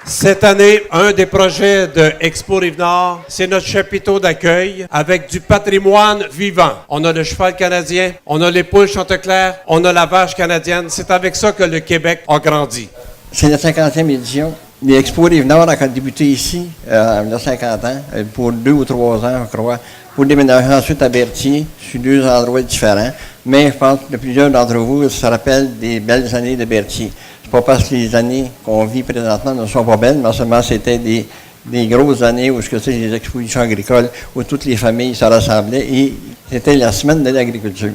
Cette année, un des projets de Expo Rive-Nord, c'est notre chapiteau d'accueil avec du patrimoine vivant. On a le cheval canadien, on a les poules Chanteclair, on a la vache canadienne. C'est avec ça que le Québec a grandi. C'est la 50e édition. L'Expo Rive-Nord a débuté ici, il y a 50 ans, pour 2 ou 3 ans, je crois, pour déménager ensuite à Berthier, sur 2 endroits différents. Mais je pense que plusieurs d'entre vous se rappellent des belles années de Berthier. C'est pas parce que les années qu'on vit présentement ne sont pas belles, mais seulement c'était des grosses années où c'était les expositions agricoles, où toutes les familles se rassemblaient et c'était la semaine de l'agriculture.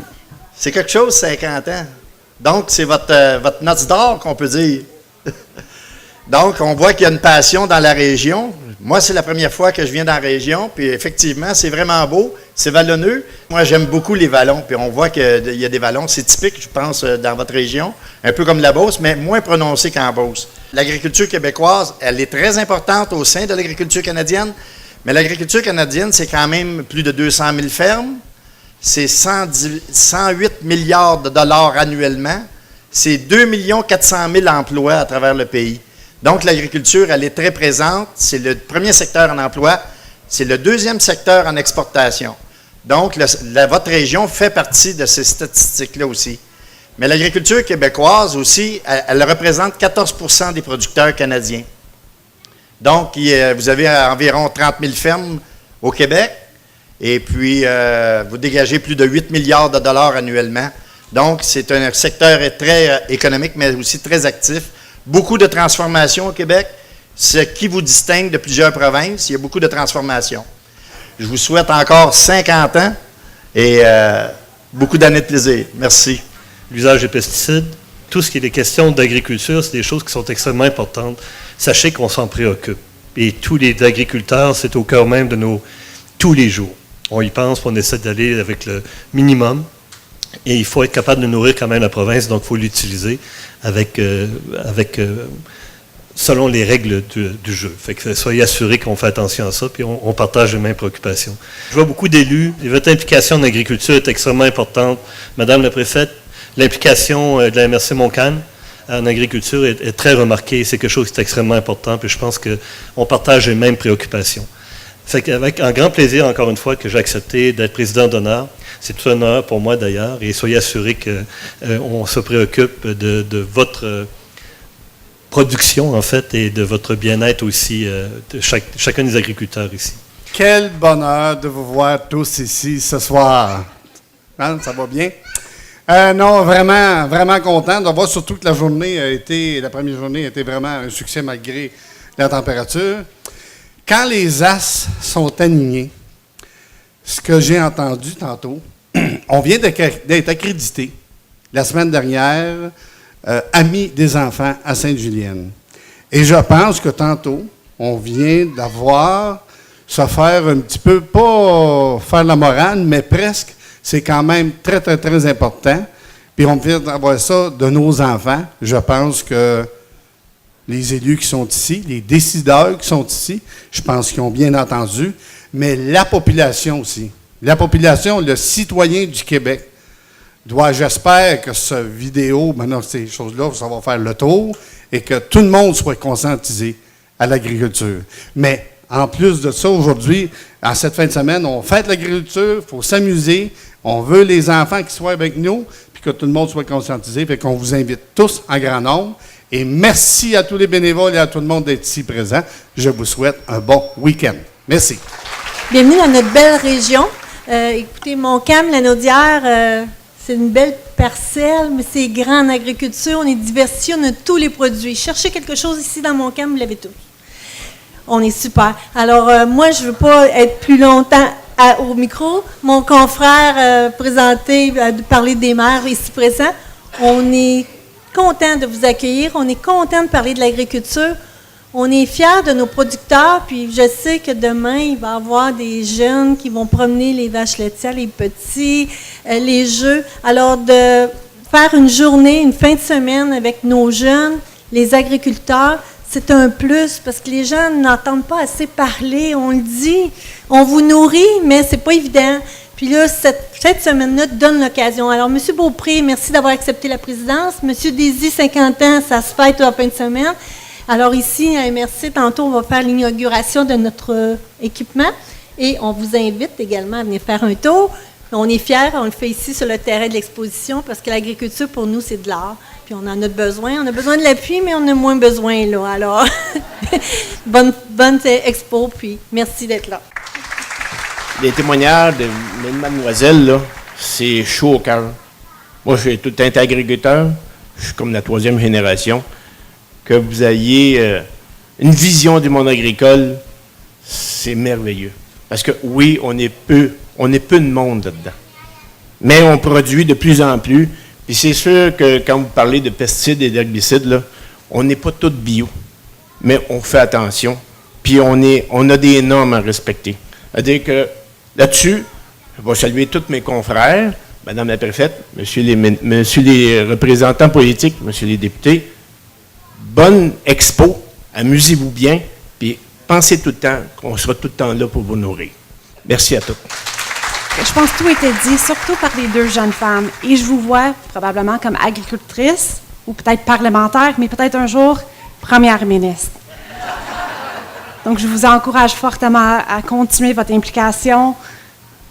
C'est quelque chose, 50 ans. Donc, c'est votre noce d'or qu'on peut dire. Donc, on voit qu'il y a une passion dans la région. Moi, c'est la première fois que je viens dans la région, puis effectivement, c'est vraiment beau, c'est vallonneux. Moi, j'aime beaucoup les vallons, puis on voit qu'il y a des vallons, c'est typique, je pense, dans votre région, un peu comme la Beauce, mais moins prononcé qu'en Beauce. L'agriculture québécoise, elle est très importante au sein de l'agriculture canadienne, mais l'agriculture canadienne, c'est quand même plus de 200 000 fermes, c'est 108 milliards de dollars annuellement, c'est 2 400 000 emplois à travers le pays. Donc, l'agriculture, elle est très présente. C'est le premier secteur en emploi. C'est le deuxième secteur en exportation. Donc, votre région fait partie de ces statistiques-là aussi. Mais l'agriculture québécoise aussi, elle représente 14 % des producteurs canadiens. Donc, vous avez environ 30 000 fermes au Québec. Et puis, vous dégagez plus de 8 milliards de dollars annuellement. Donc, c'est un secteur très économique, mais aussi très actif. Beaucoup de transformations au Québec, ce qui vous distingue de plusieurs provinces. Il y a beaucoup de transformations. Je vous souhaite encore 50 ans et beaucoup d'années de plaisir. Merci. L'usage des pesticides, tout ce qui est des questions d'agriculture, c'est des choses qui sont extrêmement importantes. Sachez qu'on s'en préoccupe. Et tous les agriculteurs, c'est au cœur même de tous les jours. On y pense, on essaie d'aller avec le minimum. Et il faut être capable de nourrir quand même la province, donc il faut l'utiliser selon les règles du jeu. Fait que soyez assurés qu'on fait attention à ça, puis on partage les mêmes préoccupations. Je vois beaucoup d'élus, et votre implication en agriculture est extrêmement importante. Madame la préfète, l'implication de la MRC Montcalm en agriculture est très remarquée, c'est quelque chose qui est extrêmement important, puis je pense qu'on partage les mêmes préoccupations. Fait qu'avec un grand plaisir, encore une fois, que j'ai accepté d'être président d'honneur. C'est tout un honneur pour moi, d'ailleurs, et soyez assurés qu'on se préoccupe de votre production, en fait, et de votre bien-être aussi, de chacun des agriculteurs ici. Quel bonheur de vous voir tous ici ce soir. Hein, ça va bien? Non, vraiment, vraiment content de voir, surtout que la première journée a été vraiment un succès malgré la température. Quand les astres sont alignés, ce que j'ai entendu tantôt, on vient d'être accrédité la semaine dernière, Amis des enfants à Sainte-Julienne. Et je pense que tantôt, on vient d'avoir se faire un petit peu, pas faire la morale, mais presque, c'est quand même très, très, très important. Puis on vient d'avoir ça de nos enfants. Je pense que les élus qui sont ici, les décideurs qui sont ici, je pense qu'ils ont bien entendu, mais la population aussi. La population, le citoyen du Québec, j'espère que cette vidéo, maintenant ces choses-là, ça va faire le tour, et que tout le monde soit conscientisé à l'agriculture. Mais en plus de ça, aujourd'hui, en cette fin de semaine, on fête l'agriculture, il faut s'amuser, on veut les enfants qui soient avec nous, puis que tout le monde soit conscientisé, fait qu'on vous invite tous en grand nombre. Et merci à tous les bénévoles et à tout le monde d'être ici présent. Je vous souhaite un bon week-end. Merci. Bienvenue dans notre belle région. Écoutez, Montcalm, la Naudière, c'est une belle parcelle, mais c'est grand en agriculture. On est diversifié, on a tous les produits. Cherchez quelque chose ici dans Montcalm, vous l'avez tout. On est super. Alors, moi, je ne veux pas être plus longtemps au micro. Mon confrère parler des maires ici présents. On est content de vous accueillir, on est content de parler de l'agriculture, on est fiers de nos producteurs, puis je sais que demain, il va y avoir des jeunes qui vont promener les vaches laitières, les petits, les jeux. Alors, de faire une journée, une fin de semaine avec nos jeunes, les agriculteurs, c'est un plus, parce que les gens n'entendent pas assez parler, on le dit, on vous nourrit, mais c'est pas évident. Puis là, cette semaine-là donne l'occasion. Alors, M. Beaupré, merci d'avoir accepté la présidence. M. Désy, 50 ans, ça se fête la fin de semaine. Alors ici, à MRC, tantôt, on va faire l'inauguration de notre équipement et on vous invite également à venir faire un tour. On est fiers, on le fait ici sur le terrain de l'exposition parce que l'agriculture, pour nous, c'est de l'art. Puis on en a besoin. On a besoin de l'appui, mais on a moins besoin, là. Alors, bonne expo, puis merci d'être là. Les témoignages de mademoiselle, là, c'est chaud au cœur. Moi, j'ai tout un agriculteur. Je suis comme la 3e génération. Que vous ayez une vision du monde agricole, c'est merveilleux. Parce que oui, on est peu de monde là-dedans. Mais on produit de plus en plus. Puis c'est sûr que quand vous parlez de pesticides et d'herbicides, là, on n'est pas tous bio. Mais on fait attention. Puis on a des normes à respecter. C'est-à-dire que là-dessus, je vais saluer tous mes confrères, Madame la préfète, monsieur les représentants politiques, monsieur les députés. Bonne expo, amusez-vous bien, puis pensez tout le temps qu'on sera tout le temps là pour vous nourrir. Merci à tous. Je pense que tout a été dit, surtout par les 2 jeunes femmes. Et je vous vois probablement comme agricultrice, ou peut-être parlementaire, mais peut-être un jour première ministre. Donc, je vous encourage fortement à continuer votre implication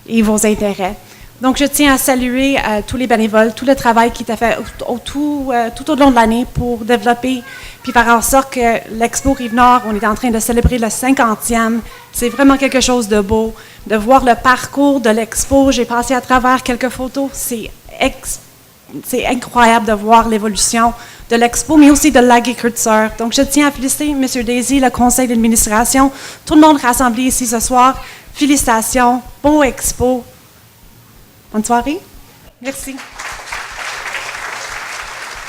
et vos intérêts. Donc, je tiens à saluer tous les bénévoles, tout le travail qui est fait tout au long de l'année pour développer puis faire en sorte que l'Expo Rive-Nord, on est en train de célébrer le 50e. C'est vraiment quelque chose de beau. De voir le parcours de l'Expo, j'ai passé à travers quelques photos. C'est incroyable de voir l'évolution de l'Expo, mais aussi de l'agriculture. Donc, je tiens à féliciter M. Daisy, le conseil d'administration, tout le monde rassemblé ici ce soir. Félicitations, beau Expo. Bonne soirée. Merci.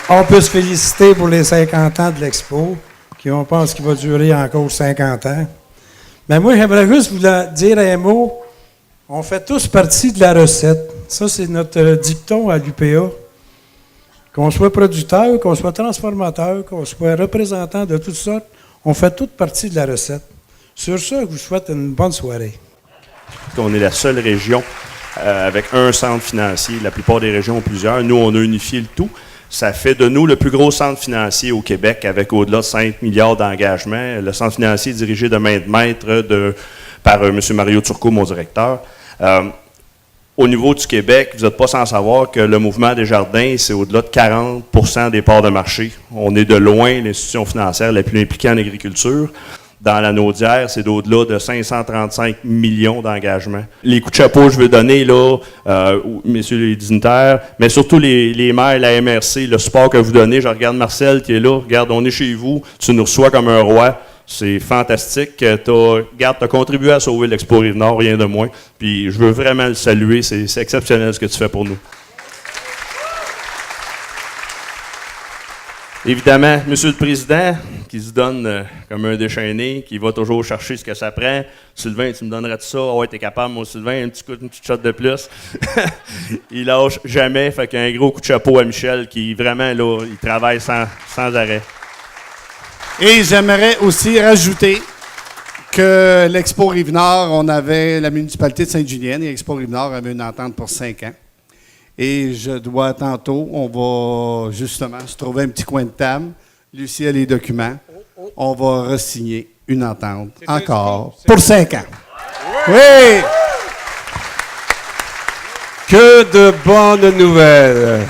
On peut se féliciter pour les 50 ans de l'Expo, on pense qu'il va durer encore 50 ans. Mais moi, j'aimerais juste vous dire un mot. On fait tous partie de la recette. Ça, c'est notre dicton à l'UPA. Qu'on soit producteur, qu'on soit transformateur, qu'on soit représentant de toutes sortes, on fait toute partie de la recette. Sur ça, je vous souhaite une bonne soirée. On est la seule région avec un centre financier. La plupart des régions ont plusieurs. Nous, on a unifié le tout. Ça fait de nous le plus gros centre financier au Québec avec au-delà de 5 milliards d'engagements. Le centre financier est dirigé de main de maître par M. Mario Turcot, mon directeur. Au niveau du Québec, vous n'êtes pas sans savoir que le mouvement des jardins, c'est au-delà de 40% des parts de marché. On est de loin l'institution financière la plus impliquée en agriculture. Dans la Naudière, c'est d'au-delà de 535 millions d'engagements. Les coups de chapeau, je veux donner, là, messieurs les dignitaires, mais surtout les maires, la MRC, le support que vous donnez. Je regarde Marcel qui est là. Regarde, on est chez vous. Tu nous reçois comme un roi. C'est fantastique. Tu as contribué à sauver l'Expo Rive-Nord, rien de moins. Puis je veux vraiment le saluer. C'est exceptionnel ce que tu fais pour nous. Évidemment, Monsieur le Président, qui se donne comme un déchaîné, qui va toujours chercher ce que ça prend. Sylvain, tu me donnerais-tu ça? Ah ouais, t'es capable, mon Sylvain, une petite shot de plus. Il lâche jamais. Fait qu'un gros coup de chapeau à Michel, qui vraiment, là, il travaille sans arrêt. Et j'aimerais aussi rajouter que l'Expo Rive-Nord, on avait la municipalité de Sainte-Julienne et l'Expo Rive-Nord avait une entente pour 5 ans. Et je dois tantôt, on va justement se trouver un petit coin de table. Lucie a les documents. On va re-signer une entente encore pour 5 ans. Oui! Que de bonnes nouvelles!